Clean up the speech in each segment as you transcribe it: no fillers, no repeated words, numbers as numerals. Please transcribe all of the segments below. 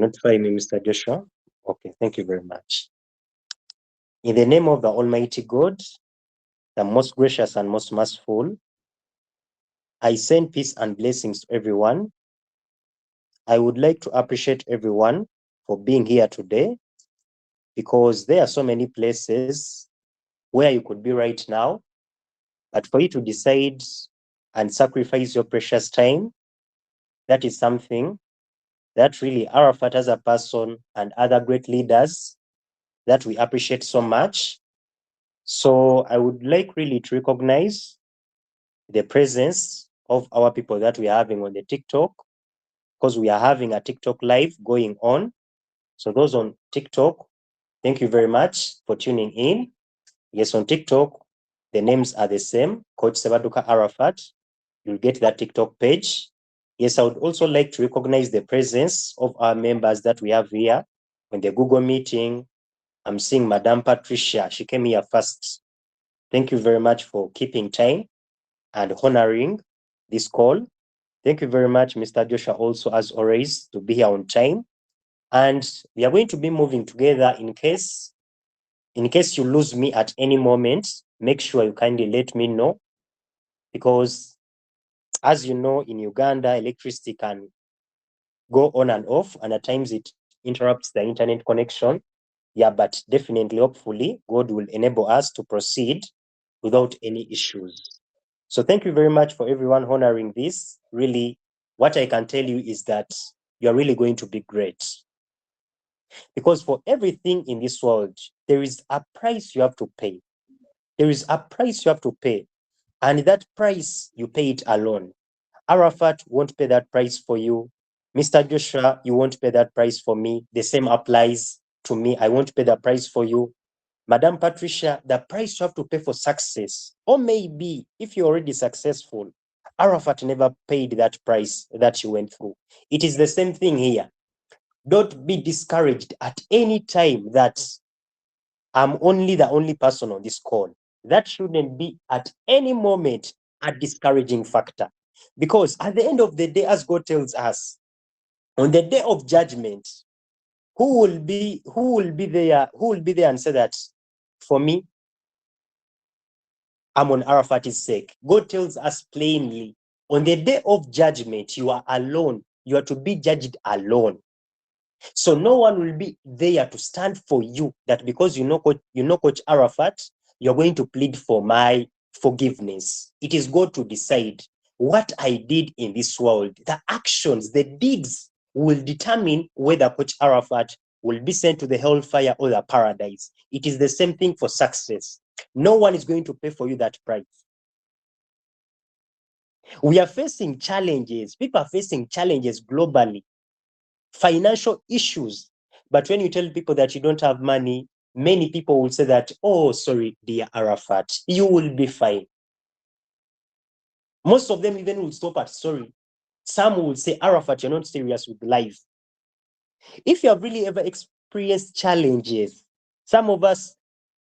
notify me, Mr. Joshua. Okay, thank you very much. In the name of the Almighty God, the most gracious and most merciful, I send peace and blessings to everyone. I would like to appreciate everyone for being here today, because there are so many places where you could be right now, but for you to decide and sacrifice your precious time, that is something that really Arafat as a person and other great leaders that we appreciate so much. So I would like really to recognize the presence of our people that we are having on the TikTok, because we are having a TikTok live going on. So those on TikTok, thank you very much for tuning in. Yes, on TikTok, the names are the same, Coach Ssebadduka Arafat. You'll get that TikTok page. Yes, I would also like to recognize the presence of our members that we have here on the Google meeting. I'm seeing Madam Patricia. She came here first. Thank you very much for keeping time and honoring this call. Thank you very much, Mr. Joshua, also as always, to be here on time. And we are going to be moving together. In case you lose me at any moment, make sure you kindly let me know, because as you know, in Uganda, electricity can go on and off, and at times it interrupts the internet connection. Yeah, but definitely, hopefully, God will enable us to proceed without any issues. So thank you very much for everyone honoring this. Really, what I can tell you is that you are really going to be great. Because for everything in this world, there is a price you have to pay. There is a price you have to pay. And that price, you pay it alone. Arafat won't pay that price for you. Mr. Joshua, you won't pay that price for me. The same applies to me. I won't pay the price for you. Madam Patricia, the price you have to pay for success, or maybe if you're already successful, Arafat never paid that price that you went through. It is the same thing here. Don't be discouraged at any time that I'm the only person on this call. That shouldn't be at any moment a discouraging factor. Because at the end of the day, as God tells us, on the day of judgment, who will be there and say that, for me, I'm on Arafat's sake? God tells us plainly, on the day of judgment, you are alone. You are to be judged alone. So no one will be there to stand for you, that because you know Coach Arafat, you're going to plead for my forgiveness. It is God to decide what I did in this world. The actions, the deeds will determine whether Coach Arafat will be sent to the hellfire or the paradise. It is the same thing for success. No one is going to pay for you that price. We are facing challenges. People are facing challenges globally, financial issues. But when you tell people that you don't have money, many people will say that, oh, sorry, dear Arafat, you will be fine. Most of them even will stop at sorry. Some will say, Arafat, you're not serious with life. If you have really ever experienced challenges, some of us,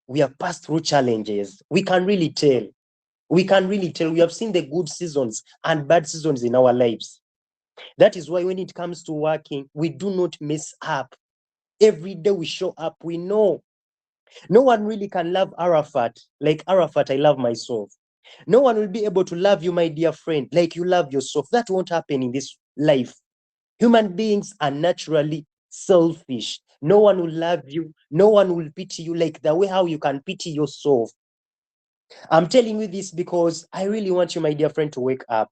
we have passed through challenges. We can really tell. We can really tell. We have seen the good seasons and bad seasons in our lives. That is why when it comes to working, we do not mess up. Every day we show up, we know. No one really can love Arafat like Arafat, I love myself. No one will be able to love you, my dear friend, like you love yourself. That won't happen in this life. Human beings are naturally selfish. No one will love you. No one will pity you like the way how you can pity yourself. I'm telling you this because I really want you, my dear friend, to wake up.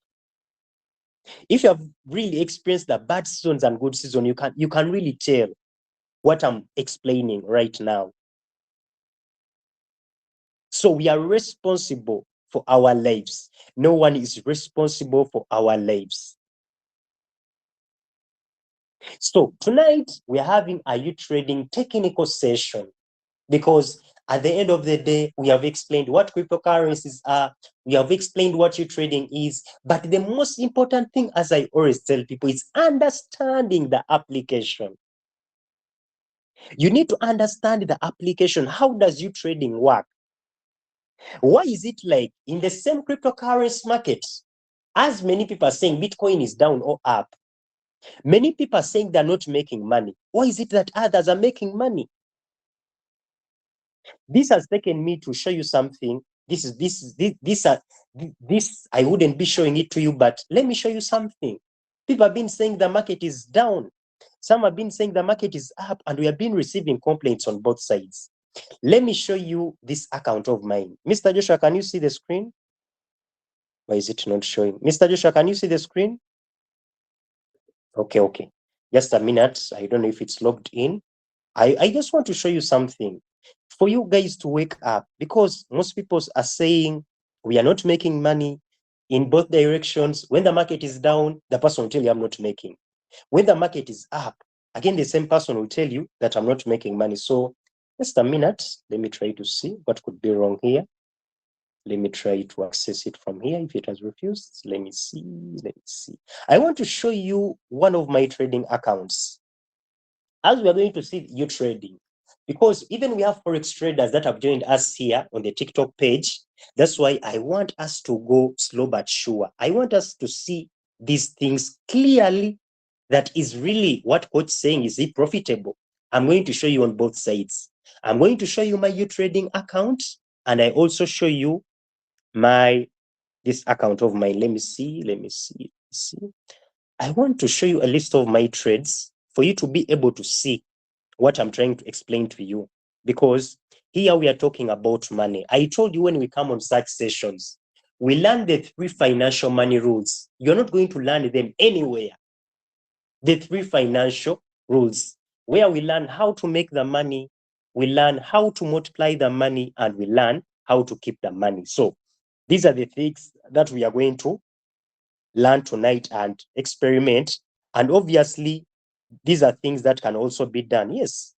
If you have really experienced the bad seasons and good season, you can really tell what I'm explaining right now. So we are responsible for our lives. No one is responsible for our lives. So tonight we are having a Utrading technical session, because at the end of the day, we have explained what cryptocurrencies are. We have explained what Utrading is. But the most important thing, as I always tell people, is understanding the application. You need to understand the application. How does Utrading work? Why is it like in the same cryptocurrency market, as many people are saying Bitcoin is down or up, Many people are saying they're not making money. Why is it that others are making money? This has taken me to show you something. This I wouldn't be showing it to you, but let me show you something. People have been saying the market is down. Some have been saying the market is up, and we have been receiving complaints on both sides. Let me show you this account of mine. Mr. Joshua, can you see the screen? Why is it not showing? Mr. Joshua, can you see the screen? Okay. Just a minute. I don't know if it's logged in. I just want to show you something for you guys to wake up, because most people are saying we are not making money in both directions. When the market is down, the person will tell you I'm not making. When the market is up, again, the same person will tell you that I'm not making money. So just a minute. Let me try to see what could be wrong here. Let me try to access it from here. If it has refused, let me see. I want to show you one of my trading accounts. As we are going to see Utrading, because even we have Forex traders that have joined us here on the TikTok page. That's why I want us to go slow but sure. I want us to see these things clearly. That is really what coach saying, is it profitable? I'm going to show you on both sides. I'm going to show you my Utrading account, and I also show you this account of mine. Let me see. I want to show you a list of my trades for you to be able to see what I'm trying to explain to you, because here we are talking about money. I told you when we come on such sessions, we learn the 3 financial money rules. You're not going to learn them anywhere. The 3 financial rules, where we learn how to make the money, we learn how to multiply the money, and we learn how to keep the money. So these are the things that we are going to learn tonight and experiment. And obviously, these are things that can also be done. Yes,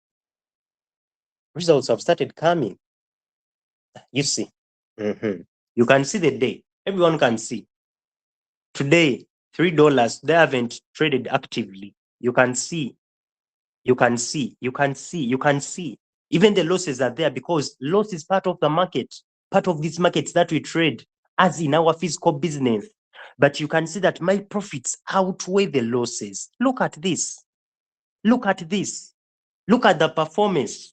results have started coming. You see, you can see the day. Everyone can see. Today, $3. They haven't traded actively. You can see. Even the losses are there, because loss is part of the market, part of these markets that we trade, as in our physical business. But you can see that my profits outweigh the losses. Look at this. Look at the performance.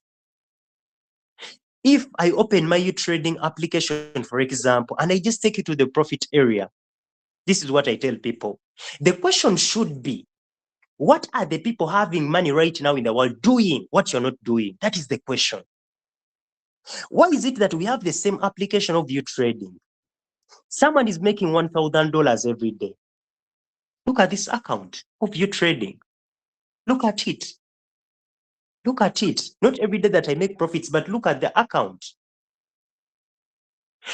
If I open my trading application, for example, and I just take it to the profit area, this is what I tell people. The question should be, what are the people having money right now in the world doing what you're not doing? That is the question. Why is it that we have the same application of trading? Someone is making $1,000 every day. Look at this account of trading. Look at it. Not every day that I make profits, but look at the account.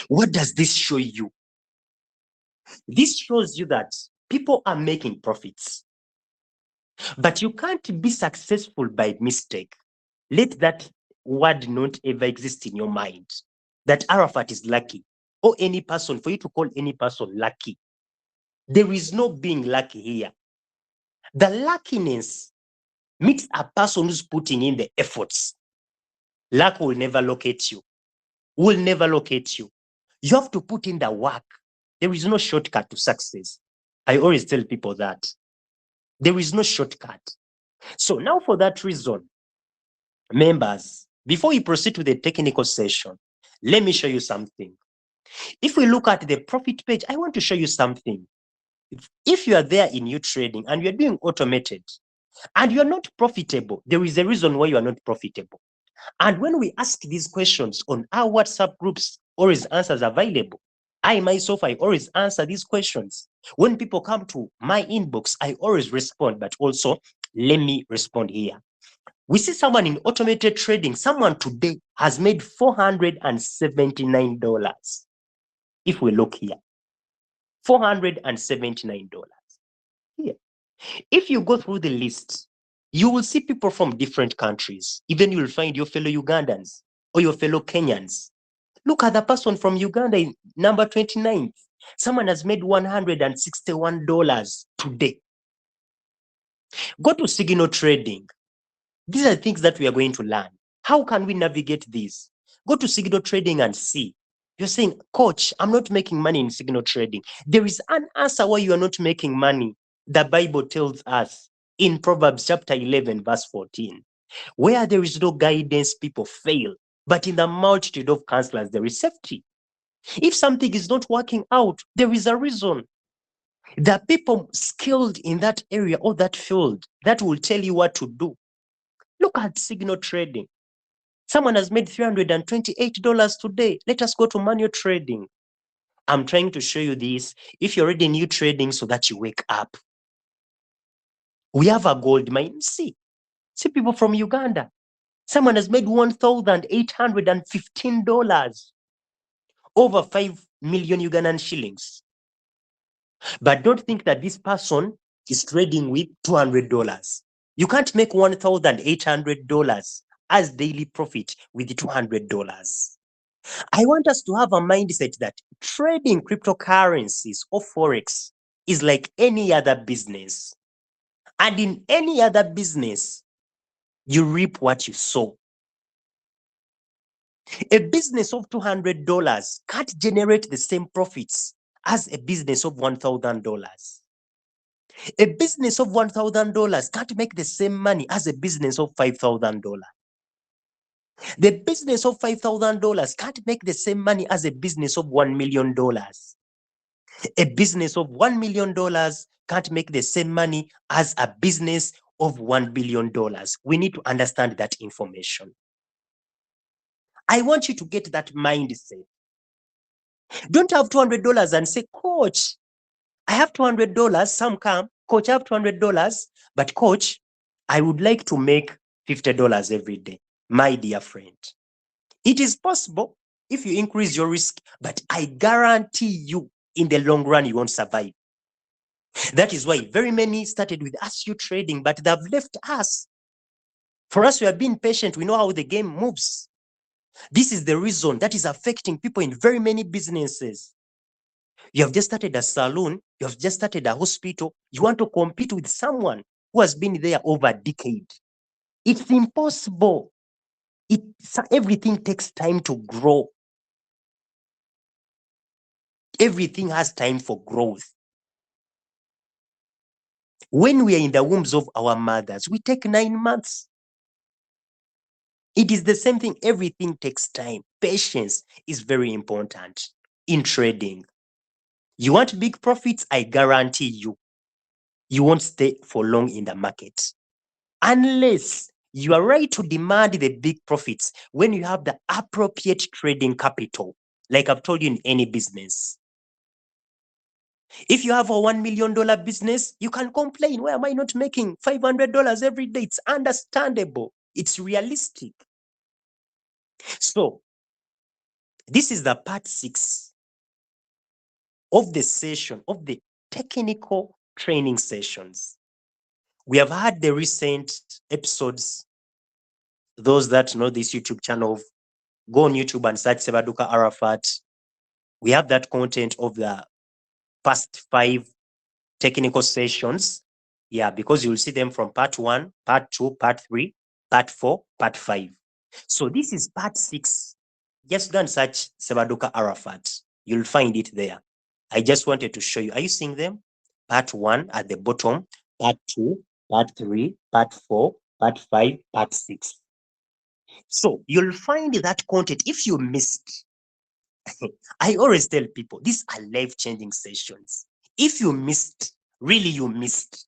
What does this show you? This shows you that people are making profits, but you can't be successful by mistake. Let that word not ever exist in your mind, that Arafat is lucky, or any person, for you to call any person lucky. There is no being lucky here. The luckiness meets a person who's putting in the efforts. Luck will never locate you. You have to put in the work. There is no shortcut to success. I always tell people that. There is no shortcut. So now, for that reason, members, before we proceed to the technical session, let me show you something. If we look at the profit page, I want to show you something. If you are there in Utrading and you're doing automated and you're not profitable, there is a reason why you are not profitable. And when we ask these questions on our WhatsApp groups, always answers available. I myself, I always answer these questions. When people come to my inbox, I always respond, but also let me respond here. We see someone in automated trading, someone today has made $479. If we look here, $479 here. If you go through the list, you will see people from different countries. Even you will find your fellow Ugandans or your fellow Kenyans. Look at the person from Uganda in number 29th. Someone has made $161 today. Go to Signal Trading. These are things that we are going to learn. How can we navigate this? Go to Signal Trading and see. You're saying, Coach, I'm not making money in Signal Trading. There is an answer why you are not making money. The Bible tells us in Proverbs chapter 11, verse 14. Where there is no guidance, people fail. But in the multitude of counselors, there is safety. If something is not working out, there is a reason. There are people skilled in that area or that field that will tell you what to do. Look at signal trading. Someone has made $328 today. Let us go to manual trading. I'm trying to show you this. If you're already new trading so that you wake up. We have a gold mine. See people from Uganda. Someone has made $1,815, over 5 million Ugandan shillings. But don't think that this person is trading with $200. You can't make $1,800 as daily profit with $200. I want us to have a mindset that trading cryptocurrencies or Forex is like any other business. And in any other business, you reap what you sow. A business of $200 can't generate the same profits as a business of $1,000. A business of $1,000 can't make the same money as a business of $5,000. The business of $5,000 can't make the same money as a business of $1 million. A business of $1 million can't make the same money as a business of $1 billion. We need to understand that information. I want you to get that mindset. Don't have $200 and say, coach, I have $200. Some come, coach, I have $200, but coach, I would like to make $50 every day. My dear friend, it is possible if you increase your risk, but I guarantee you in the long run, you won't survive. That is why very many started with us trading, but they've left us. For us, we have been patient. We know how the game moves. This is the reason that is affecting people in very many businesses. You have just started a salon. You have just started a hospital. You want to compete with someone who has been there over a decade. It's impossible. Everything takes time to grow. Everything has time for growth. When we are in the wombs of our mothers, we take 9 months. It is the same thing. Everything takes time. Patience is very important in trading. You want big profits? I guarantee you won't stay for long in the market. Unless you are right to demand the big profits when you have the appropriate trading capital, like I've told you in any business. If you have a $1 million business, you can complain, why am I not making $500 every day? It's understandable. It's realistic. So this is the part 6 of the session, of the technical training sessions. We have had the recent episodes. Those that know this YouTube channel, go on YouTube and search Ssebadduka Arafat. We have that content of the past 5 technical sessions. Yeah, because you'll see them from part 1, part 2, part 3, part 4, part 5. So this is part 6. Just go and search Ssebadduka Arafat. You'll find it there. I just wanted to show you. Are you seeing them? Part 1 at the bottom, part 2, part 3, part 4, part 5, part 6. So you'll find that content. If you missed, I always tell people, these are life-changing sessions. If you missed, really you missed.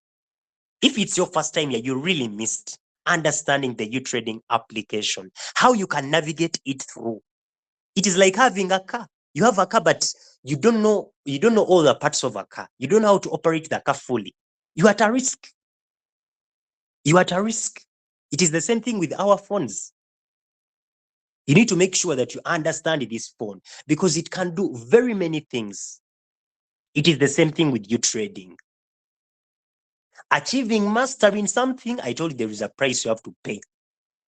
If it's your first time here, you really missed understanding the Utrading application, how you can navigate it through. It is like having a car. You have a car, but you don't know all the parts of a car. You don't know how to operate the car fully. You're at a risk. You're at a risk. It is the same thing with our phones. You need to make sure that you understand this phone because it can do very many things. It is the same thing with Utrading. Achieving mastery in something, I told you there is a price you have to pay.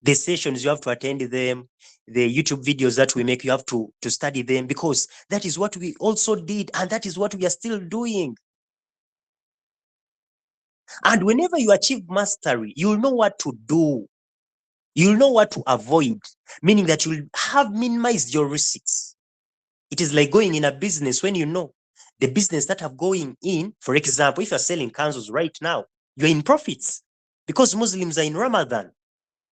The sessions, you have to attend them. The YouTube videos that we make, you have to study them because that is what we also did and that is what we are still doing. And whenever you achieve mastery, you'll know what to do. You'll know what to avoid, meaning that you'll have minimized your risks. It is like going in a business when you know the business that I'm going in. For example, if you're selling candles right now, you're in profits because Muslims are in Ramadan.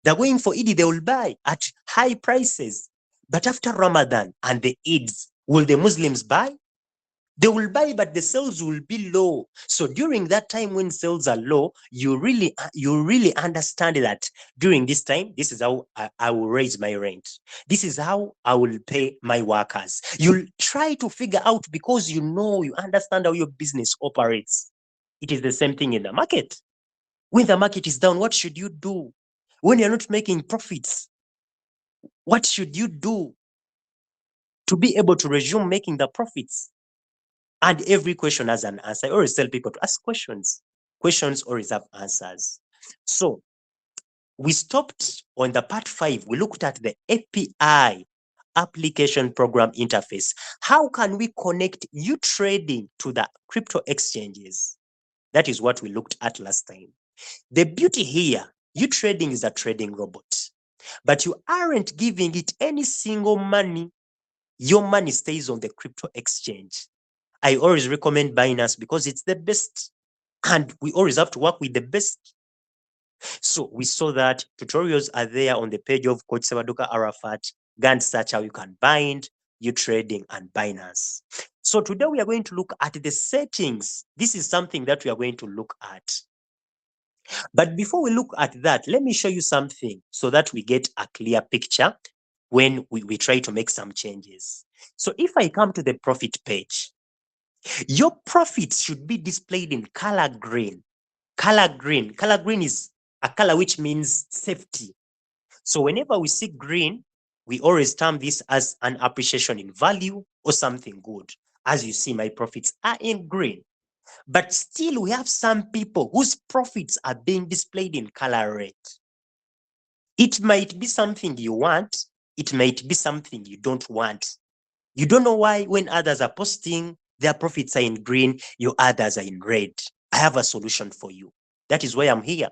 They're going for Eid, they will buy at high prices. But after Ramadan and the Eids, will the Muslims buy? They will buy, but the sales will be low. So during that time when sales are low, you really understand that during this time, this is how I will raise my rent. This is how I will pay my workers. You'll try to figure out because you understand how your business operates. It is the same thing in the market. When the market is down, what should you do? When you're not making profits, what should you do to be able to resume making the profits? And every question has an answer. I always tell people to ask questions. Questions always have answers. So we stopped on the part 5. We looked at the API, application program interface. How can we connect Utrading to the crypto exchanges? That is what we looked at last time. The beauty here, Utrading is a trading robot, but you aren't giving it any single money. Your money stays on the crypto exchange. I always recommend Binance because it's the best. And we always have to work with the best. So we saw that tutorials are there on the page of Coach Ssebadduka Arafat. Go and search how you can bind Utrading and Binance. So today we are going to look at the settings. This is something that we are going to look at. But before we look at that, let me show you something so that we get a clear picture when we try to make some changes. So if I come to the profit page, your profits should be displayed in color green. Color green. Color green is a color which means safety. So whenever we see green, we always term this as an appreciation in value or something good. As you see, my profits are in green. But still, we have some people whose profits are being displayed in color red. It might be something you want. It might be something you don't want. You don't know why when others are posting, their profits are in green, your others are in red. I have a solution for you. That is why I'm here.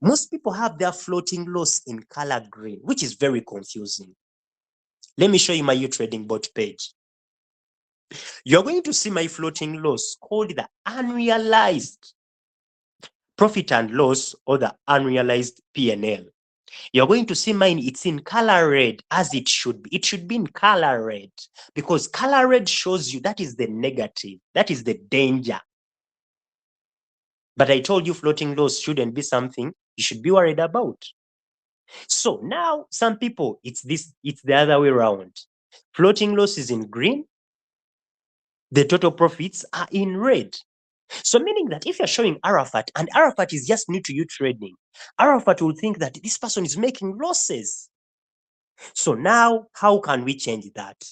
Most people have their floating loss in color green, which is very confusing. Let me show you my Utrading bot page. You're going to see my floating loss called the unrealized profit and loss or the unrealized P&L. You're going to see mine, it's in color red as it should be. It should be in color red because color red shows you that is the negative, that is the danger. But I told you floating loss shouldn't be something you should be worried about. So now some people, it's the other way around. Floating loss is in green, the total profits are in red. So meaning that if you're showing Arafat and Arafat is just new to Utrading, Arafat will think that this person is making losses. So now how can we change that?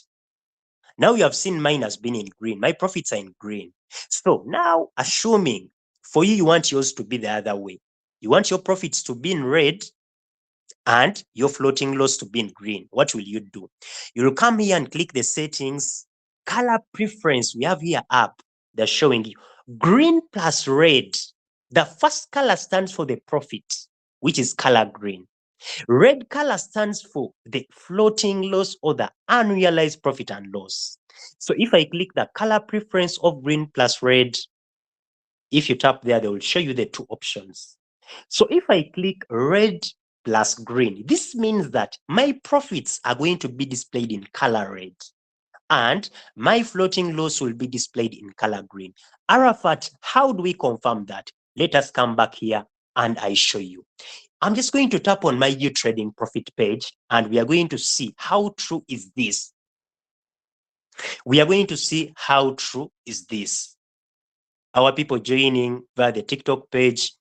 Now you have seen mine has been in green. My profits are in green. So now assuming for you want yours to be the other way. You want your profits to be in red and your floating loss to be in green. What will you do? You will come here and click the settings, color preference. We have here up, they're showing you green plus red. The first color stands for the profit, which is color green. Red color stands for the floating loss or the unrealized profit and loss. So if I click the color preference of green plus red, if you tap there, they will show you the two options. So if I click red plus green, this means that my profits are going to be displayed in color red and my floating loss will be displayed in color green. Arafat, how do we confirm that? Let us come back here and I show you. I'm just going to tap on my Utrading profit page and we are going to see how true is this. We are going to see how true is this. Our people joining via the TikTok page,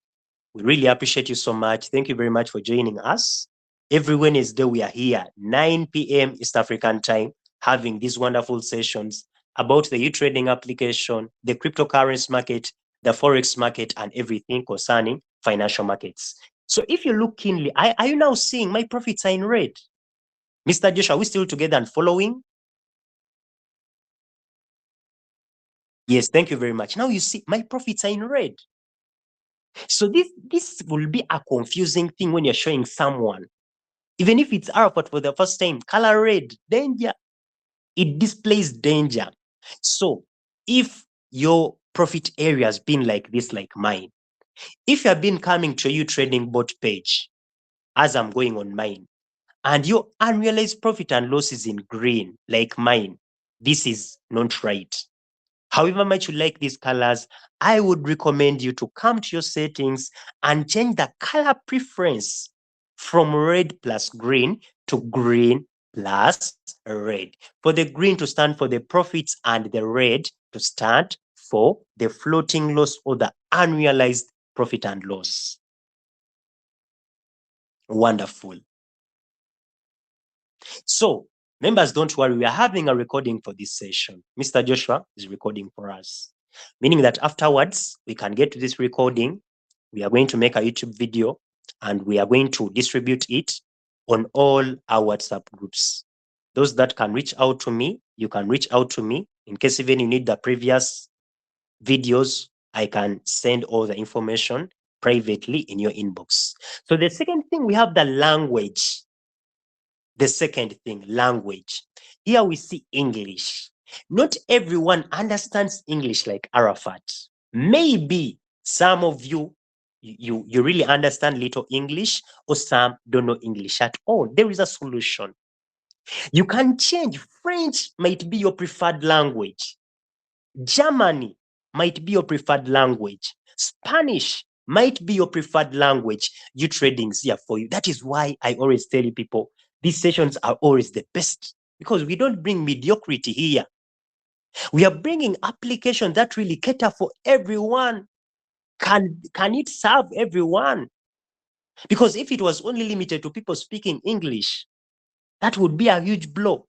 we really appreciate you so much. Thank you very much for joining us. Every Wednesday, we are here, 9 p.m. East African time, having these wonderful sessions about the Utrading application, the cryptocurrency market, the Forex market, and everything concerning financial markets. So if you look keenly, are you now seeing my profits are in red? Mr. Joshua, are we still together and following? Yes, thank you very much. Now you see my profits are in red. So this will be a confusing thing when you're showing someone. Even if it's Arafat for the first time, color red, danger. It displays danger. So if your profit area has been like this, like mine, If you have been coming to your trading bot page, as I'm going on mine, and your unrealized profit and loss is in green, like mine, this is not right. However much you like these colors, I would recommend you to come to your settings and change the color preference from red plus green to green plus red. For the green to stand for the profits and the red to stand for the floating loss or the unrealized profit and loss. Wonderful. So, members, don't worry, we are having a recording for this session. Mr. Joshua is recording for us, meaning that afterwards we can get to this recording. We are going to make a YouTube video and we are going to distribute it on all our WhatsApp groups. Those that can reach out to me, you can reach out to me. In case even you need the previous videos, I can send all the information privately in your inbox. So the second thing, we have the language. The second thing, language. Here we see English. Not everyone understands English like Arafat. Maybe some of you really understand little English, or some don't know English at all. There is a solution. You can change. French might be your preferred language. Germany might be your preferred language. Spanish might be your preferred language. Utrading's here for you. That is why I always tell you people, these sessions are always the best, because we don't bring mediocrity here. We are bringing applications that really cater for everyone. Can it serve everyone? Because if it was only limited to people speaking English, that would be a huge blow.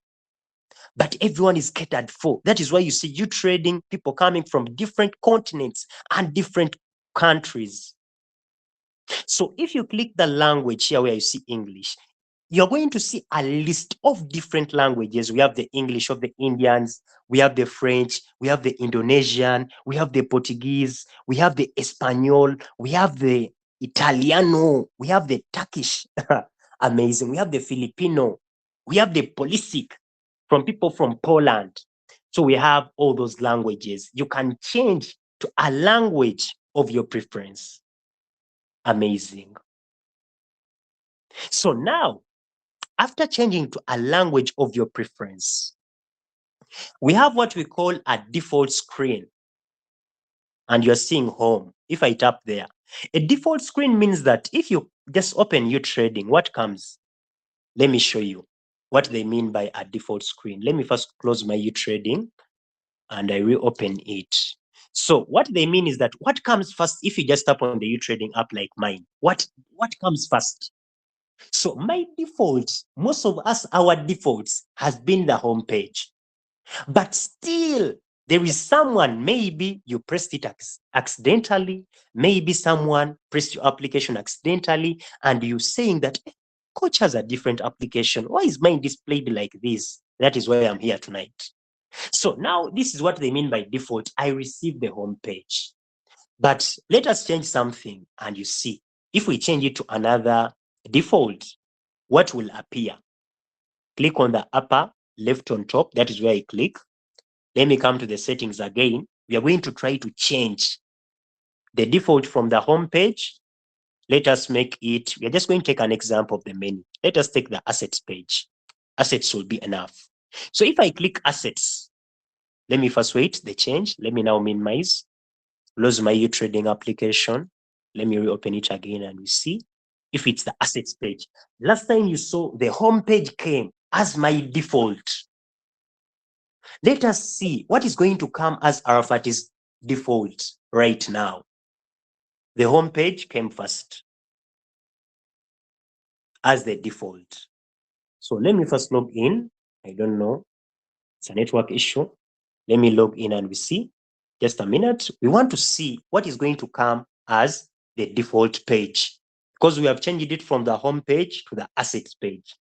But everyone is catered for. That is why you see you trading people coming from different continents and different countries. So if you click the language here where you see English, you're going to see a list of different languages. We have the English of the Indians, we have the French, we have the Indonesian, we have the Portuguese, we have the Espanol, we have the Italiano, we have the Turkish. Amazing. We have the Filipino, we have the Polisic from people from Poland. So we have all those languages. You can change to a language of your preference. Amazing. So now, after changing to a language of your preference, we have what we call a default screen. And you're seeing home. If I tap there, a default screen means that if you just open Utrading, what comes? Let me show you what they mean by a default screen. Let me first close my Utrading and I reopen it. So what they mean is that what comes first if you just tap on the Utrading app like mine? What comes first? So my default, most of us, our defaults has been the home page. But still, there is someone, maybe you pressed it accidentally, maybe someone pressed your application accidentally, and you're saying that coach has a different application. Why is mine displayed like this? That is why I'm here tonight. So now this is what they mean by default. I receive the home page. But let us change something, and you see, if we change it to another default, what will appear? Click on the upper left on top. That is where I click. Let me come to the settings again. We are going to try to change the default from the home page. Let us make it, we are just going to take an example of the menu. Let us take the assets page. Assets will be enough. So if I click assets, let me first wait the change. Let me now minimize, close my Utrading application. Let me reopen it again and we see if it's the assets page. Last time you saw the home page came as my default. Let us see what is going to come as Arafat's default right now. The home page came first as the default. So let me first log in. I don't know. It's a network issue. Let me log in and we see. Just a minute. We want to see what is going to come as the default page, because we have changed it from the home page to the assets page.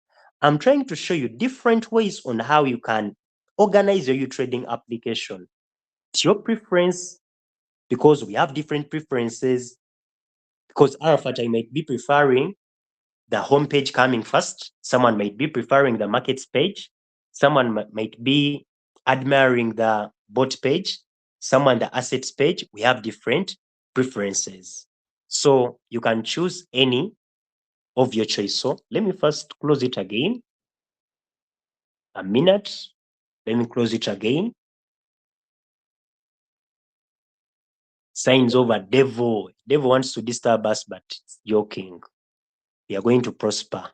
I'm trying to show you different ways on how you can organize your Utrading application. It's your preference, because we have different preferences. Because Arafat, I might be preferring the home page coming first. Someone might be preferring the markets page. Someone might be admiring the bot page. Someone the assets page. We have different preferences. So you can choose any of your choice. So let me first close it again. A minute. Let me close it again. Signs over devil. Devil wants to disturb us, but it's joking. We are going to prosper.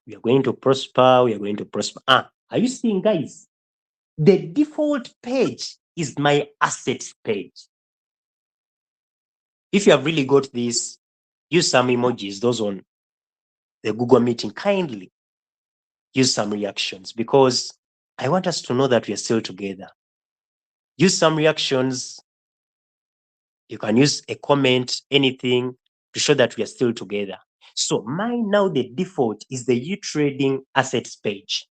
We are going to prosper. We are going to prosper. Are you seeing, guys? The default page is my assets page. If you have really got this, use some emojis, those on the Google meeting. Kindly use some reactions because I want us to know that we are still together. Use some reactions. You can use a comment, anything to show that we are still together. So mine now, the default is the Utrading assets page.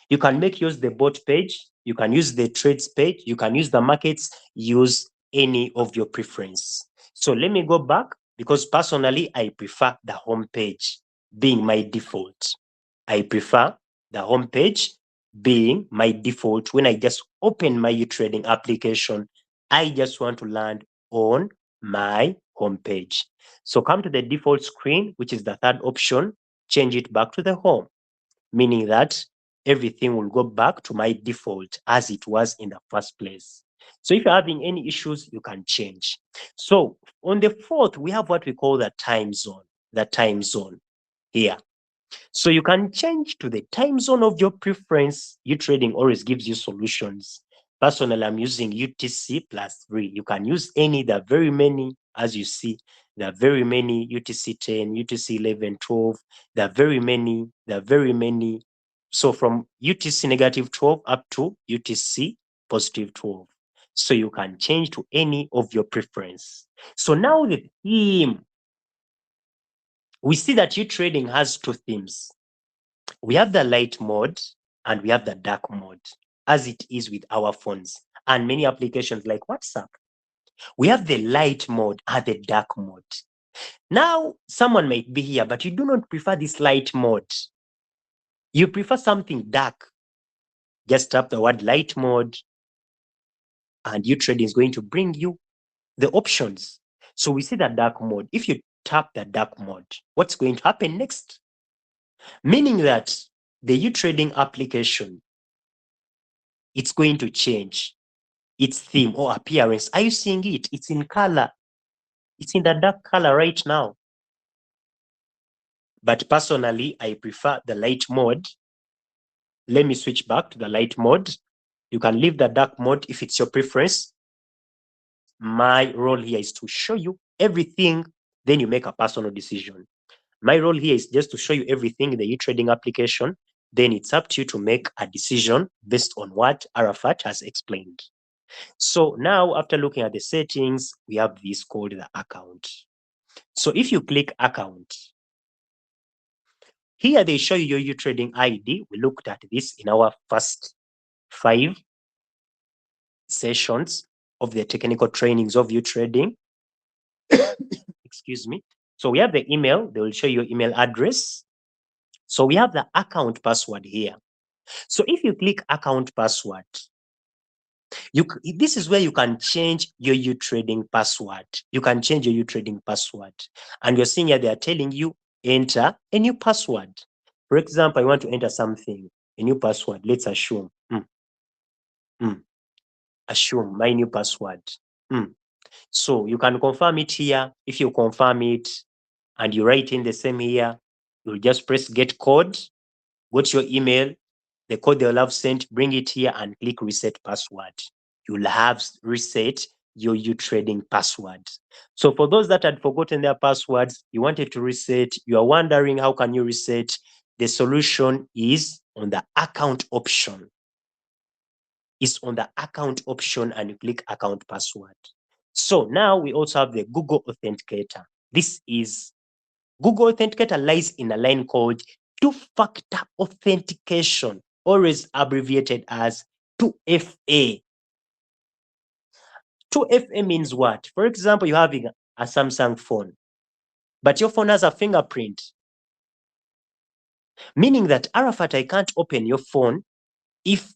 You can make use the bot page. You can use the trades page. You can use the markets. Use any of your preference. So let me go back because personally, I prefer the home page being my default. I prefer the home page being my default. When I just open my Utrading application, I just want to land on my home page. So come to the default screen, which is the third option, change it back to the home, meaning that everything will go back to my default as it was in the first place. So if you're having any issues, you can change. So on the fourth, we have what we call the time zone here. So you can change to the time zone of your preference. Utrading always gives you solutions. Personally, I'm using UTC +3. You can use any. There are very many, as you see. There are very many UTC 10, UTC 11, 12. There are very many. There are very many. So from UTC -12 up to UTC +12. So you can change to any of your preference. So now the theme. We see that Utrading has two themes. We have the light mode and we have the dark mode, as it is with our phones and many applications like WhatsApp. We have the light mode and the dark mode. Now, someone might be here, but you do not prefer this light mode. You prefer something dark. Just tap the word light mode and Utrading is going to bring you the options. So we see the dark mode. If you tap the dark mode, what's going to happen next? Meaning that the Utrading application, it's going to change its theme or appearance. Are you seeing it? It's in color. It's in the dark color right now. But personally, I prefer the light mode. Let me switch back to the light mode. You can leave the dark mode if it's your preference. My role here is to show you everything, then you make a personal decision. My role here is just to show you everything in the Utrading application. Then it's up to you to make a decision based on what Arafat has explained. So now, after looking at the settings, we have this called the account. So if you click account, here they show you your Utrading ID. We looked at this in our first 5 sessions of the technical trainings of Utrading. Excuse me. So we have the email. They will show you your email address. So we have the account password here. So if you click account password, this is where you can change your Utrading password. You can change your Utrading password. And you're seeing here, they are telling you enter a new password. For example, I want to enter something, a new password. Let's assume. Assume my new password. So you can confirm it here. If you confirm it and you write in the same here, you'll just press get code, go to your email, the code they'll have sent, bring it here and click reset password. You'll have reset your Utrading password. So for those that had forgotten their passwords, you wanted to reset, you are wondering how can you reset, the solution is on the account option. It's on the account option and you click account password. So now we also have the Google Authenticator. This is Google Authenticator lies in a line called two-factor authentication, always abbreviated as 2FA. 2FA means what? For example, you're having a Samsung phone, but your phone has a fingerprint, meaning that Arafat, I can't open your phone if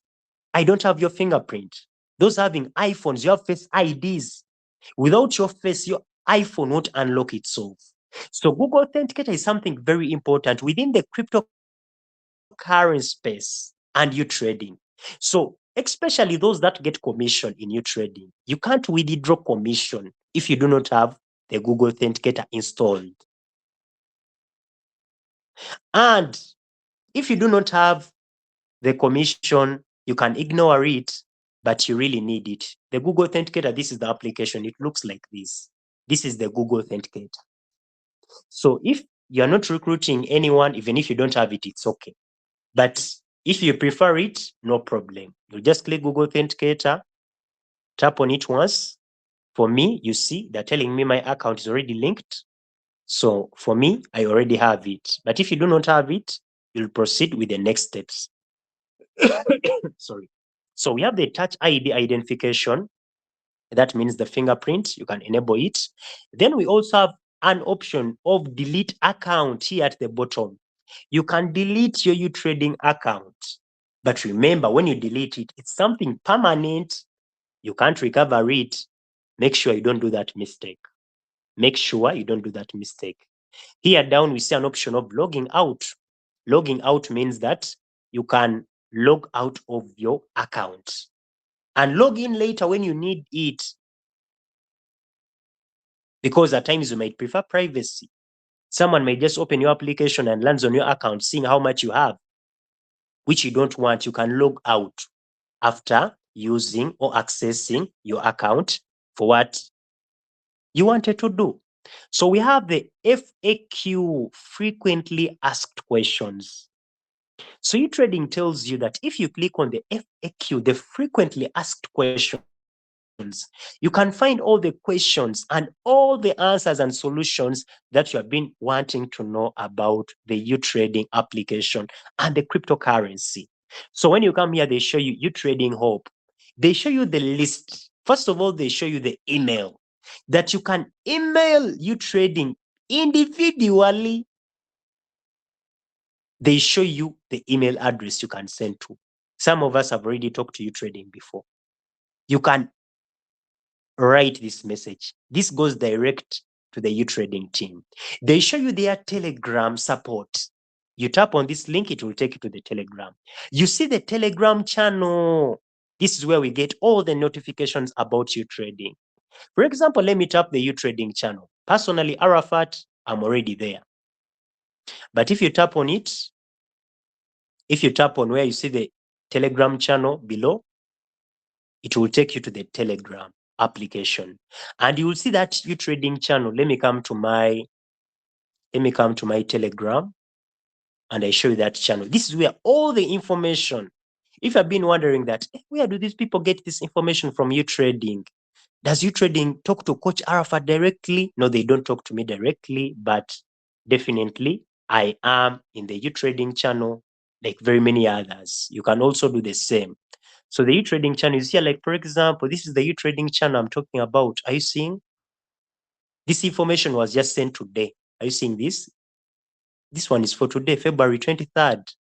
I don't have your fingerprint. Those having iPhones, you have face IDs. Without your face, your iPhone won't unlock itself. So Google Authenticator is something very important within the cryptocurrency space and you trading. So especially those that get commission in you trading, you can't withdraw commission if you do not have the Google Authenticator installed. And if you do not have the commission, you can ignore it, but you really need it. The Google Authenticator, this is the application. It looks like this. This is the Google Authenticator. So if you're not recruiting anyone, even if you don't have it, it's okay. But if you prefer it, no problem. You just click Google Authenticator, tap on it once. For me, you see, they're telling me my account is already linked. So for me, I already have it. But if you do not have it, you'll proceed with the next steps. Sorry. So we have the Touch ID identification. That means the fingerprint. You can enable it. Then we also have an option of delete account here at the bottom. You can delete your Utrading account. But remember, when you delete it, it's something permanent. You can't recover it. Make sure you don't do that mistake. Make sure you don't do that mistake. Here down, we see an option of logging out. Logging out means that you can log out of your account and log in later when you need it. Because at times you might prefer privacy. Someone may just open your application and lands on your account, seeing how much you have, which you don't want. You can log out after using or accessing your account for what you wanted to do. So we have the FAQ, frequently asked questions. So Utrading tells you that if you click on the FAQ, the frequently asked questions, you can find all the questions and all the answers and solutions that you have been wanting to know about the Utrading application and the cryptocurrency. So when you come here, they show you Utrading Hope. They show you the list. First of all, they show you the email that you can email Utrading individually. They show you the email address you can send to. Some of us have already talked to Utrading before. You can write this message. This goes direct to the Utrading team. They show you their Telegram support. You tap on this link, it will take you to the Telegram. You see the Telegram channel. This is where we get all the notifications about Utrading. For example, let me tap the Utrading channel. Personally, Arafat, I'm already there. But if you tap on it, if you tap on where you see the Telegram channel below, it will take you to the Telegram application. And you will see that Utrading channel. Let me come to my Telegram and I show you that channel. This is where all the information, if I've been wondering that, where do these people get this information from Utrading? Does Utrading talk to Coach Arafat directly? No, they don't talk to me directly, but definitely I am in the Utrading channel like very many others. You can also do the same. So the Utrading channel is here, like for example, this is the Utrading channel I'm talking about. Are you seeing? This information was just sent today. Are you seeing this? This one is for today, February 23rd.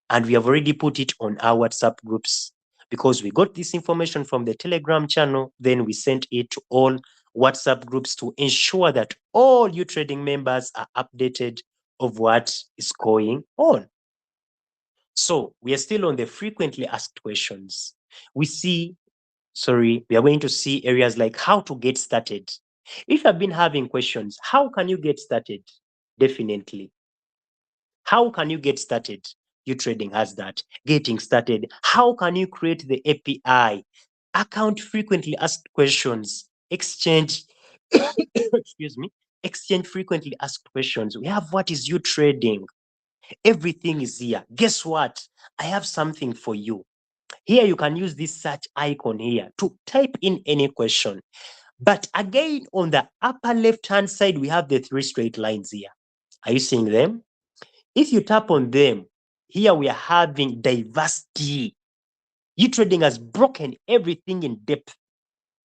And we have already put it on our WhatsApp groups because we got this information from the Telegram channel. Then we sent it to all WhatsApp groups to ensure that all Utrading members are updated of what is going on. So we are still on the frequently asked questions. We are going to see areas like how to get started. If you have been having questions, how can you get started? Definitely. How can you get started? Utrading has that. Getting started. How can you create the API? Account frequently asked questions. Exchange, excuse me, exchange frequently asked questions. We have what is Utrading? Everything is here. Guess what? I have something for you. Here you can use this search icon here to type in any question. But again, on the upper left-hand side, we have the three straight lines here. Are you seeing them? If you tap on them, here we are having diversity. Utrading has broken everything in depth.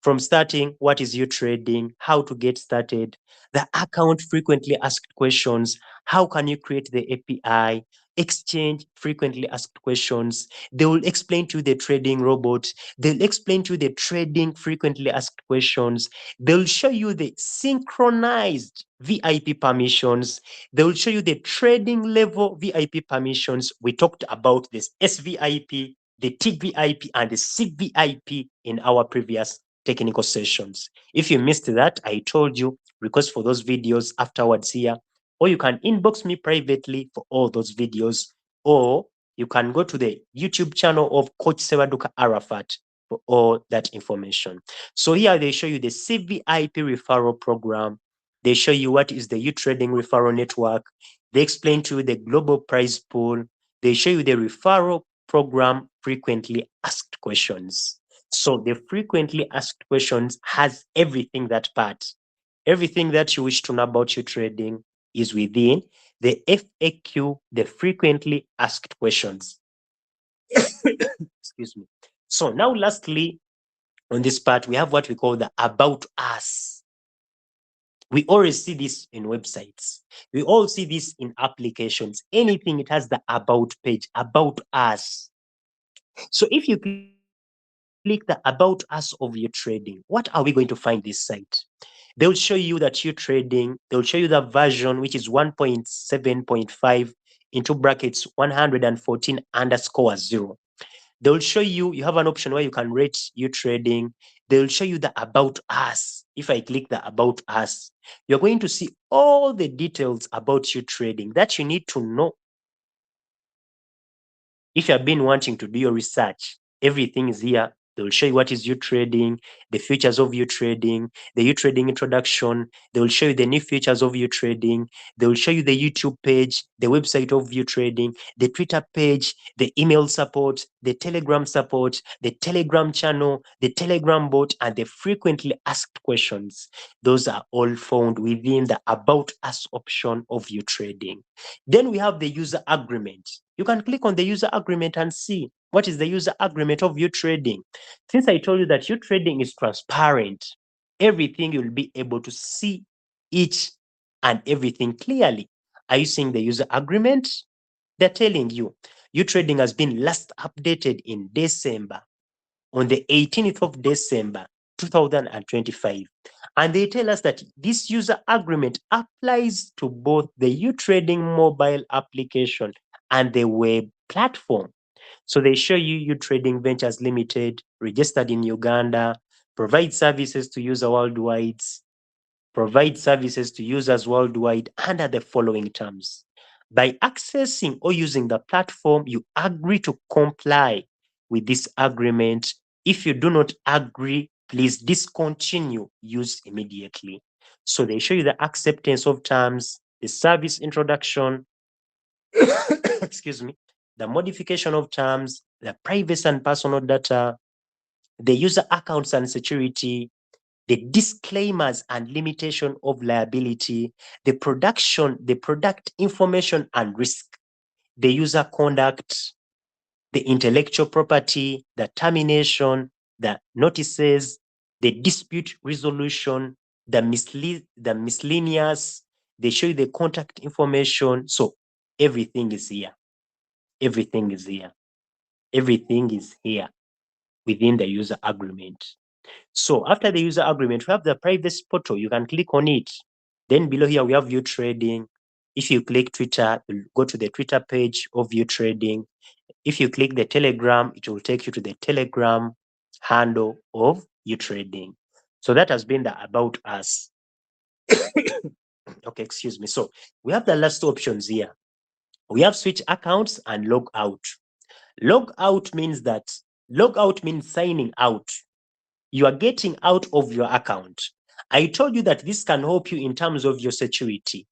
from starting, what is Utrading, how to get started, the account frequently asked questions, how can you create the API, exchange frequently asked questions. They will explain to you the trading robot. They'll explain to you the trading frequently asked questions. They'll show you the synchronized VIP permissions. They will show you the trading level VIP permissions. We talked about this SVIP, the TVIP, and the CVIP in our previous technical sessions. If you missed that, I told you, request for those videos afterwards here, or you can inbox me privately for all those videos, or you can go to the YouTube channel of Coach Ssebadduka Arafat for all that information. So here they show you the CVIP referral program. They show you what is the Utrading referral network. They explain to you the global prize pool. They show you the referral program frequently asked questions. So the frequently asked questions has everything that part. Everything that you wish to know about Utrading is within the FAQ, the frequently asked questions. Excuse me. So now lastly, on this part, we have what we call the about us. We always see this in websites. We all see this in applications. Anything, it has the about page, about us. So if you click the about us of Utrading, what are we going to find this site? They'll show you that Utrading, they'll show you the version which is 1.7.5 into brackets 114_0. They'll show you, you have an option where you can rate Utrading. They'll show you the about us. If I click the about us, you're going to see all the details about Utrading that you need to know. If you have been wanting to do your research, everything is here. They will show you what is Utrading, the features of Utrading, the Utrading introduction. They will show you the new features of Utrading. They will show you the YouTube page, the website of Utrading, the Twitter page, the email support, the Telegram support, the Telegram channel, the Telegram bot, and the frequently asked questions. Those are all found within the About Us option of Utrading. Then we have the user agreement. You can click on the user agreement and see what is the user agreement of Utrading. Since I told you that Utrading is transparent, everything you'll be able to see each and everything clearly. Are you seeing the user agreement? They're telling you Utrading has been last updated in December, on the 18th of December, 2025. And they tell us that this user agreement applies to both the Utrading mobile application and the web platform. So they show you Utrading Ventures Limited, registered in Uganda, provide services to user worldwide, provide services to users worldwide under the following terms. By accessing or using the platform, you agree to comply with this agreement. If you do not agree, please discontinue use immediately. So they show you the acceptance of terms, the service introduction, excuse me, the modification of terms, the privacy and personal data, the user accounts and security, the disclaimers and limitation of liability, the product information and risk, the user conduct, the intellectual property, the termination, the notices, the dispute resolution, the miscellaneous. They show you the contact information. So everything is here. Everything is here. Everything is here within the user agreement. So after the user agreement, we have the privacy portal. You can click on it. Then below here, we have Utrading. If you click Twitter, you'll go to the Twitter page of Utrading. If you click the Telegram, it will take you to the Telegram handle of Utrading. So that has been the about us. Okay, excuse me. So we have the last two options here. We have switch accounts and log out. Log out means signing out. You are getting out of your account. I told you that this can help you in terms of your security.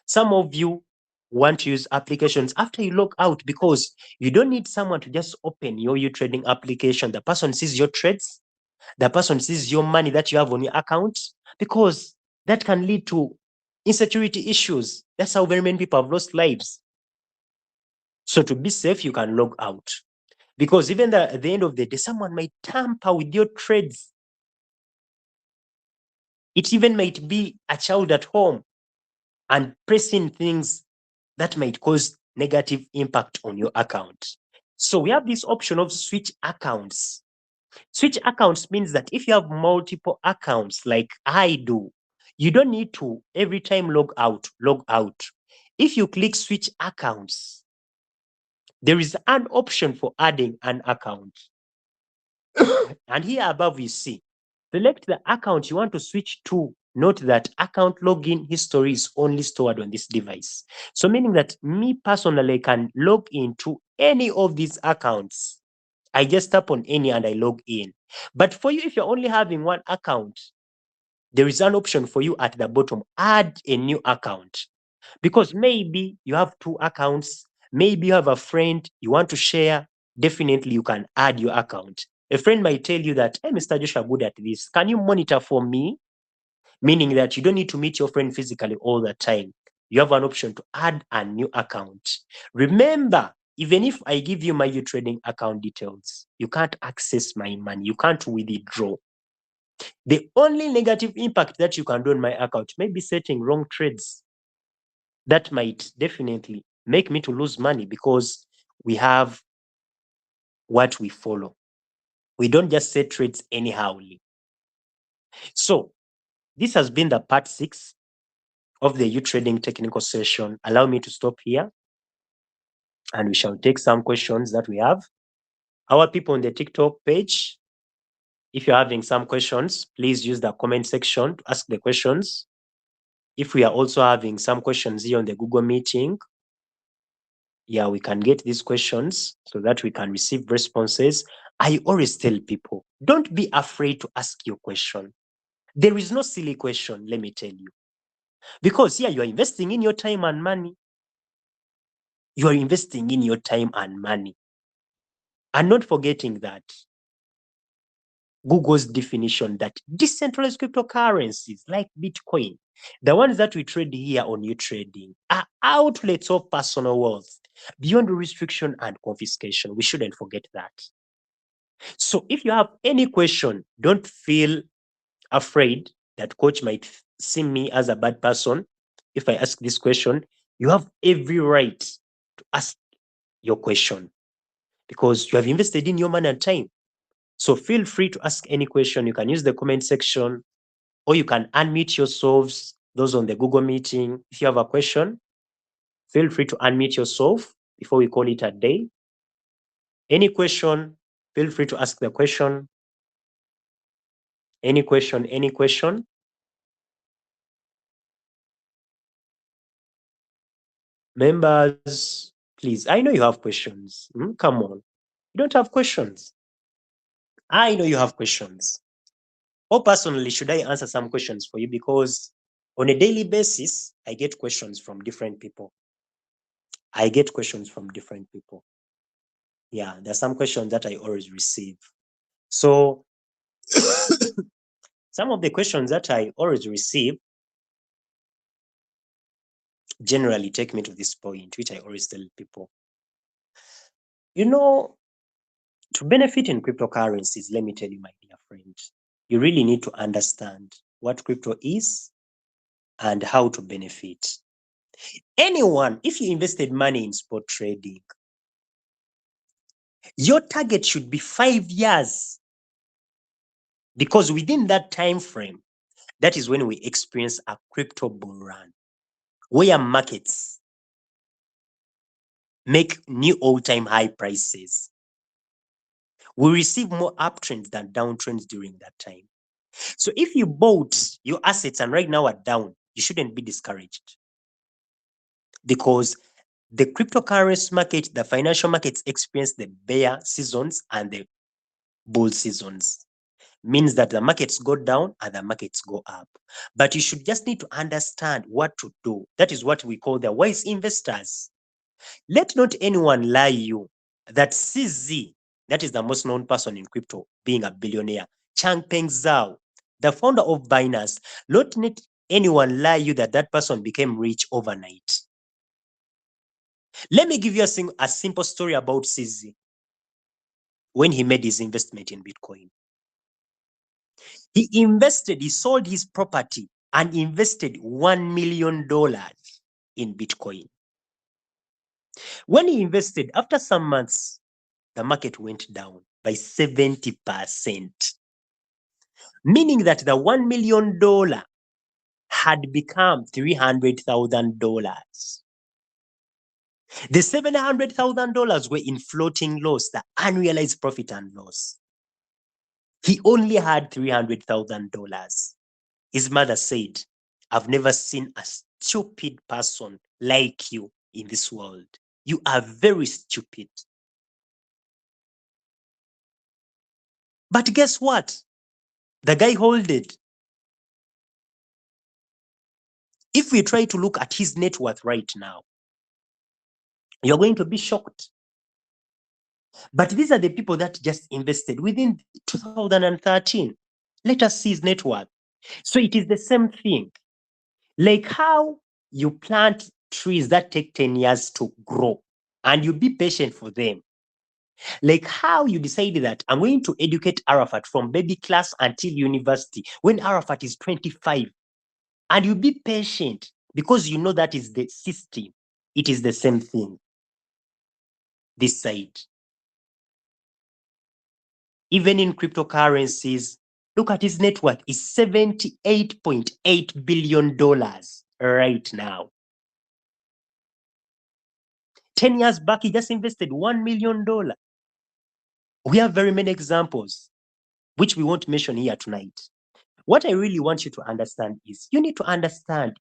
Some of you want to use applications after you log out because you don't need someone to just open your Utrading application. The person sees your trades, the person sees your money that you have on your account, because that can lead to insecurity issues. That's how very many people have lost lives. So to be safe, you can log out, because even at the end of the day, someone might tamper with your trades. It even might be a child at home and pressing things that might cause negative impact on your account. So we have this option of switch accounts. Switch accounts means that if you have multiple accounts like I do, you don't need to every time log out. If you click switch accounts, there is an option for adding an account. And here above you see, select the account you want to switch to. Note that account login history is only stored on this device. So meaning that me personally can log into any of these accounts. I just tap on any and I log in. But for you, if you're only having one account, there is an option for you at the bottom, add a new account. Because maybe you have two accounts, maybe you have a friend you want to share, definitely you can add your account. A friend might tell you that, hey, Mr. Joshua, good at this. Can you monitor for me? Meaning that you don't need to meet your friend physically all the time. You have an option to add a new account. Remember, even if I give you my Utrading account details, you can't access my money. You can't withdraw. The only negative impact that you can do on my account may be setting wrong trades. That might definitely make me to lose money because we have what we follow. We don't just set trades anyhowly. So this has been the part 6 of the Utrading technical session. Allow me to stop here and we shall take some questions that we have. Our people on the TikTok page, if you're having some questions, please use the comment section to ask the questions. If we are also having some questions here on the Google meeting, yeah, we can get these questions so that we can receive responses. I always tell people, don't be afraid to ask your question. There is no silly question, let me tell you. Because here you are investing in your time and money. You are investing in your time and money. And not forgetting that Google's definition that decentralized cryptocurrencies like Bitcoin, the ones that we trade here on Utrading, are outlets of personal wealth beyond restriction and confiscation. We shouldn't forget that. So if you have any question, don't feel afraid that coach might see me as a bad person. If I ask this question, you have every right to ask your question because you have invested in your money and time. So feel free to ask any question. You can use the comment section or you can unmute yourselves, those on the Google meeting. If you have a question, feel free to unmute yourself before we call it a day. Any question, feel free to ask the question. Any question, any question? Members, please, I know you have questions. Come on. You don't have questions. I know you have questions. Or personally, should I answer some questions for you? Because on a daily basis, I get questions from different people. Yeah, there's some questions that I always receive. So some of the questions that I always receive generally take me to this point, which I always tell people. You know, to benefit in cryptocurrencies, let me tell you, my dear friend, you really need to understand what crypto is and how to benefit. Anyone, if you invested money in spot trading, your target should be 5 years. Because within that time frame, that is when we experience a crypto bull run, where markets make new all-time high prices. We receive more uptrends than downtrends during that time. So if you bought your assets and right now are down, you shouldn't be discouraged. Because the cryptocurrency market, the financial markets experience the bear seasons and the bull seasons. Means that the markets go down and the markets go up. But you should just need to understand what to do. That is what we call the wise investors. Let not anyone lie you that CZ, that is the most known person in crypto, being a billionaire, Changpeng Zhao, the founder of Binance, let not anyone lie you that that person became rich overnight. Let me give you a simple story about CZ when he made his investment in Bitcoin. He sold his property and invested $1 million in Bitcoin. When he invested, after some months, the market went down by 70%, meaning that the $1 million had become $300,000. The $700,000 were in floating loss, the unrealized profit and loss. He only had $300,000. His mother said, "I've never seen a stupid person like you in this world. You are very stupid." But guess what? The guy held it. If we try to look at his net worth right now, you're going to be shocked. But these are the people that just invested within 2013. Let us see his net worth. So it is the same thing. Like how you plant trees that take 10 years to grow and you be patient for them. Like how you decided that I'm going to educate Arafat from baby class until university when Arafat is 25. And you be patient because you know that is the system. It is the same thing. This side. Even in cryptocurrencies, look at his net worth is $78.8 billion right now. 10 years back, he just invested $1 million. We have very many examples, which we won't mention here tonight. What I really want you to understand is you need to understand,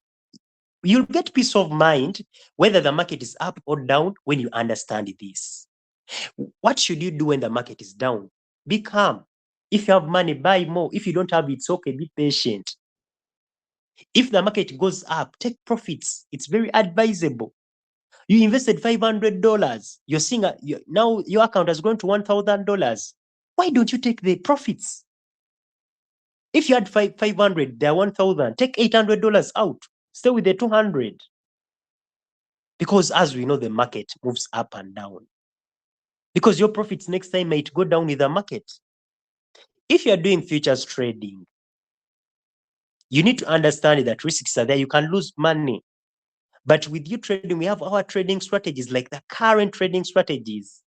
you'll get peace of mind whether the market is up or down when you understand this. What should you do when the market is down? Be calm. If you have money, buy more. If you don't have it, it's okay. Be patient. If the market goes up, take profits. It's very advisable. You invested $500. You're seeing now your account has grown to $1,000. Why don't you take the profits? If you had 500, they're 1,000. Take $800 out. Stay with the 200. Because as we know, the market moves up and down. Because your profits next time might go down with the market. If you're doing futures trading, you need to understand that risks are there. You can lose money. But with you trading, we have our trading strategies, like the current trading strategies,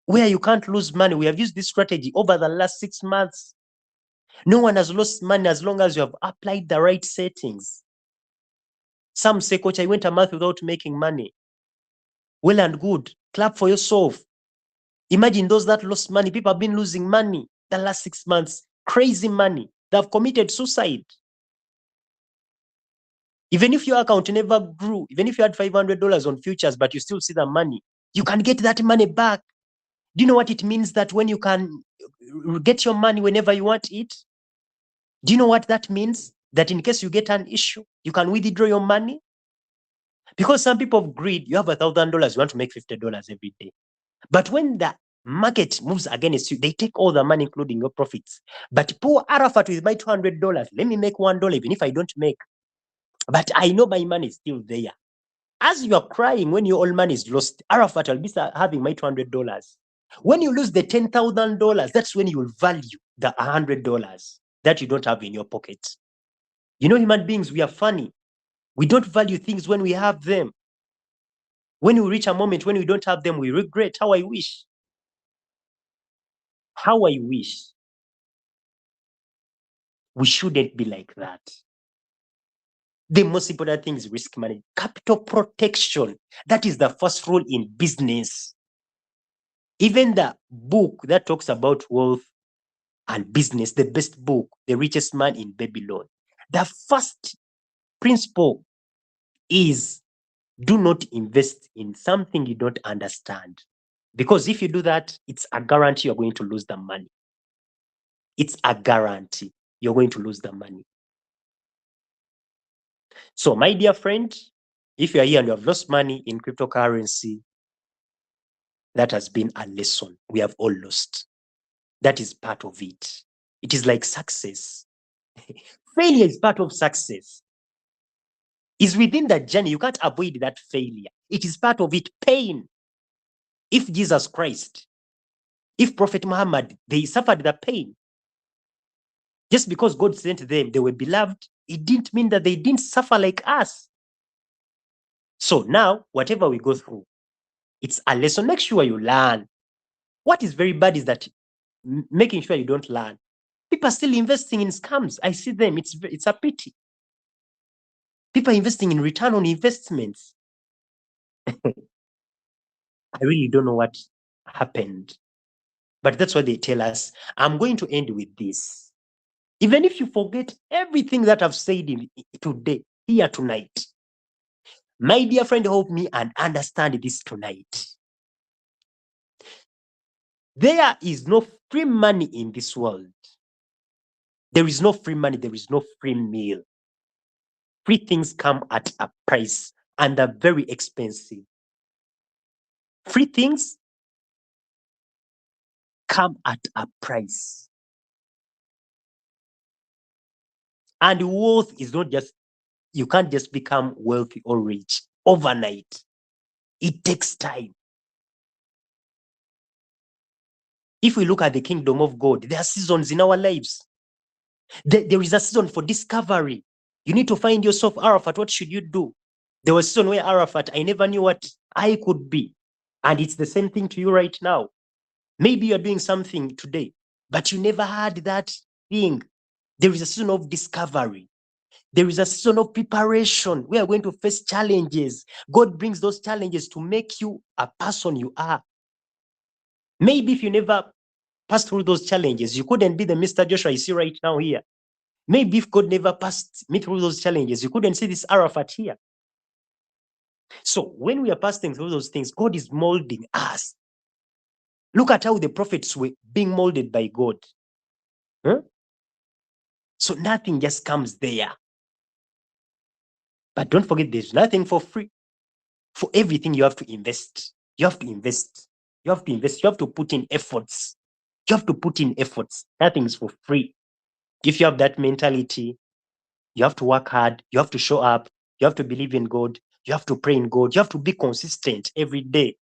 where you can't lose money. We have used this strategy over the last 6 months. No one has lost money as long as you have applied the right settings. Some say, "Coach, I went a month without making money." Well and good. Clap for yourself. Imagine those that lost money. People have been losing money the last 6 months. Crazy money. They have committed suicide. Even if your account never grew, even if you had $500 on futures, but you still see the money, you can get that money back. Do you know what it means that when you can get your money whenever you want it? Do you know what that means? That in case you get an issue, you can withdraw your money? Because some people have greed, you have $1,000, you want to make $50 every day. But when the market moves against you, they take all the money, including your profits. But poor Arafat with my $200, let me make $1, even if I don't make. But I know my money is still there. As you are crying when your old money is lost, Arafat will be having my $200. When you lose the $10,000, that's when you will value the $100 that you don't have in your pocket. You know, human beings, we are funny. We don't value things when we have them. When we reach a moment when we don't have them, we regret. How I wish. How I wish. We shouldn't be like that. The most important thing is risk management, capital protection. That is the first rule in business. Even the book that talks about wealth and business, the best book, The Richest Man in Babylon, the first principle is do not invest in something you don't understand. Because if you do that, it's a guarantee you're going to lose the money. It's a guarantee you're going to lose the money. So, my dear friend, if you are here and you have lost money in cryptocurrency, that has been a lesson. We have all lost. That is part of it. It is like success. Failure is part of success. It's within that journey. You can't avoid that failure. It is part of it. Pain. If Jesus Christ, if Prophet Muhammad, they suffered the pain. Just because God sent them, they were beloved, it didn't mean that they didn't suffer like us. So now, whatever we go through, it's a lesson. Make sure you learn. What is very bad is that making sure you don't learn. People are still investing in scams. I see them. It's a pity. People are investing in return on investments. I really don't know what happened. But that's what they tell us. I'm going to end with this. Even if you forget everything that I've said today, here tonight, my dear friend, help me and understand this tonight. There is no free money in this world. There is no free money. There is no free meal. Free things come at a price and are very expensive. Free things come at a price. And wealth is not just, you can't just become wealthy or rich overnight. It takes time. If we look at the kingdom of God, there are seasons in our lives. There is a season for discovery. You need to find yourself. Arafat, what should you do? There was a season where Arafat, I never knew what I could be. And it's the same thing to you right now. Maybe you're doing something today, but you never had that thing. There is a season of discovery. There is a season of preparation. We are going to face challenges. God brings those challenges to make you a person you are. Maybe if you never passed through those challenges, you couldn't be the Mr. Joshua you see right now here. Maybe if God never passed me through those challenges, you couldn't see this Arafat here. So when we are passing through those things, God is molding us. Look at how the prophets were being molded by God. Huh? So nothing just comes there. But don't forget, there's nothing for free. For everything, you have to invest. You have to invest. You have to invest. You have to put in efforts. You have to put in efforts. Nothing's for free. If you have that mentality, you have to work hard. You have to show up. You have to believe in God. You have to pray in God. You have to be consistent every day.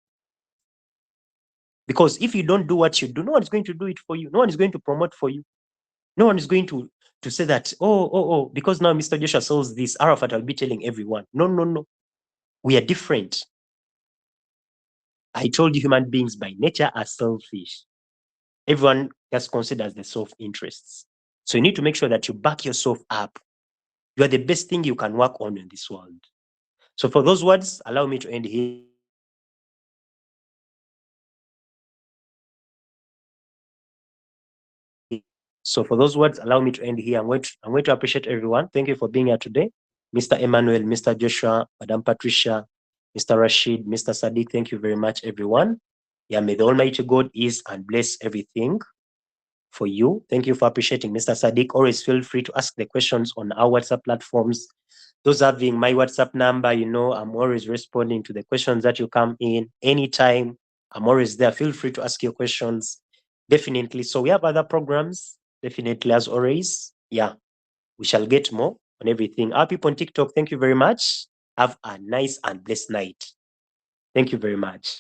Because if you don't do what you do, no one is going to do it for you. No one is going to promote for you. No one is going to say that, because now Mr. Joshua sells this, Arafat, I'll be telling everyone. No, no, no. We are different. I told you human beings by nature are selfish. Everyone just considers the self-interests. So you need to make sure that you back yourself up. You are the best thing you can work on in this world. So for those words, allow me to end here. So for those words, allow me to end here. I'm going to appreciate everyone. Thank you for being here today. Mr. Emmanuel, Mr. Joshua, Madam Patricia, Mr. Rashid, Mr. Sadiq, thank you very much, everyone. Yeah, may the Almighty God ease and bless everything for you. Thank you for appreciating Mr. Sadiq. Always feel free to ask the questions on our WhatsApp platforms. Those having my WhatsApp number, you know, I'm always responding to the questions that you come in anytime. I'm always there. Feel free to ask your questions. Definitely. So we have other programs. Definitely, as always. Yeah, we shall get more on everything. Our people on TikTok, thank you very much. Have a nice and blessed night. Thank you very much.